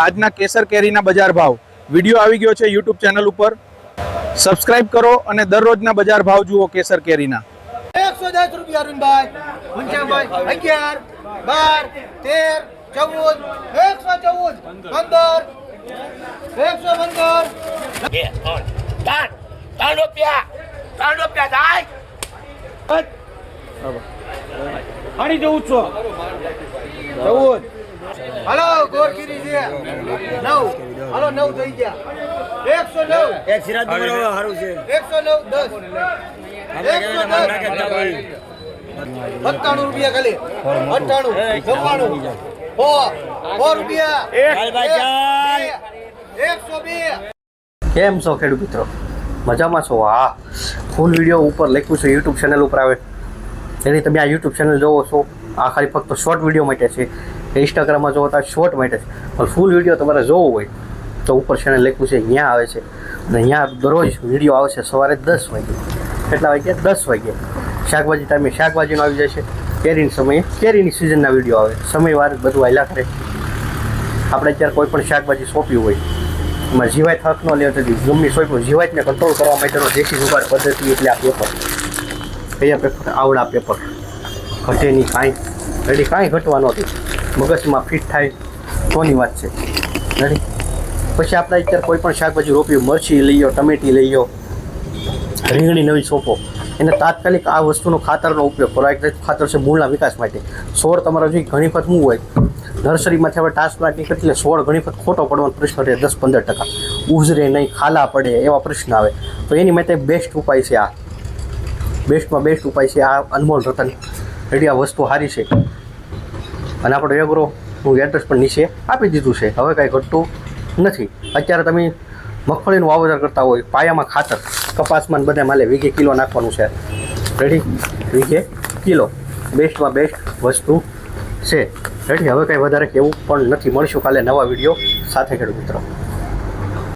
આજના કેસર કેરીના બજાર ભાવ. વિડીયો આવી ગયો છે યુટ્યુબ ચેનલ ઉપર. સબસ્ક્રાઇબ કરો અને દરરોજના બજાર ભાવ જુઓ કેસર કેરીના. 110 રૂપિયા અરુણભાઈ, મુંજાભાઈ 11, 12, 13, 14, 114, 115, 3 પાણી જવું છો 14. હાલો ગોરખીરી છે 9. હાલો 9 થઈ ગયા 109. એક સિરાજ નંબર સારું છે 109 10. 97 રૂપિયા ખાલી 98 94 4 રૂપિયા 102. કેમ છો ખેડૂત મિત્રો? મજામાં છો? હા, ફૂલ વિડીયો ઉપર લખ્યું છે યુટ્યુબ ચેનલ ઉપર આવે એની તમે આ યુટ્યુબ ચેનલ જોવો છો. આ ખાલી ફક્ત શોર્ટ વિડીયો માટે છે. ઇન્સ્ટાગ્રામમાં જોવો તો શોર્ટ માટે છે, પણ ફૂલ વિડીયો તમારે જોવો હોય તો ઉપર ચેનલ લખ્યું છે ત્યાં આવે છે. અને ત્યાં દરરોજ વિડીયો આવશે સવારે 10 વાગે. કેટલા વાગ્યા? 10 વાગે. શાકભાજી ટાઈમે શાકભાજીનો આવી જાય છે. કેરીના સમયે કેરીની સિઝનના વિડીયો આવે. સમયવાર બધું હાલ્યા કરે. આપણે અત્યારે કોઈ પણ શાકભાજી સોંપ્યું હોય એમાં જીવાત હક ન લેવા તો ગમે સોંપ્યું જીવાતને કંટ્રોલ કરવા માટેનો દેશી જુગાડ પદ્ધતિ એટલે આ પેપર. કયા પેપર? આવડા પેપર. ઘટે નહીં કાંઈ. રેડી? કાંઈ ઘટવા નહોતું. મગજમાં ફિટ થાય તોની વાત છે. રેડી? પછી આપણે અત્યારે કોઈ પણ શાકભાજી રોપ્યું, મરચી લઈ લો, ટમેટી લઈ લો, રીંગણી નવી સોંપો, એને તાત્કાલિક આ વસ્તુનો ખાતરનો ઉપયોગ કરો. એક ખાતર છે મૂળના વિકાસ માટે. છોડ તમારો જો ઘણી વખત શું હોય, નર્સરીમાંથી આપણે ટ્રાન્સપ્લાન્ટ નીકળે એટલે છોડ ઘણી વખત ખોટો પડવાનો પ્રશ્ન રહે. 10-15% ઉજરે નહીં, ખાલા પડે એવા પ્રશ્ન આવે. તો એની માટે બેસ્ટ ઉપાય છે આ. બેસ્ટમાં બેસ્ટ ઉપાય છે આ અનમોલ રતન. રેડી? આ વસ્તુ સારી છે. અને આપણો એગ્રો હું એડ્રેસ પણ નીચે આપી દીધું છે. હવે કાંઈ ઘટતું નથી. અત્યારે તમે મગફળીનું વાવેતર કરતા હોય, પાયામાં ખાતર કપાસમાં બધા માલે વીઘે કિલો નાખવાનું છે. રેડી? વીઘે કિલો બેસ્ટમાં બેસ્ટ વસ્તુ છે. રેડી? હવે કાંઈ વધારે કહેવું પણ નથી. મળીશું કાલે નવા વિડીયો સાથે ખેડૂત મિત્રો.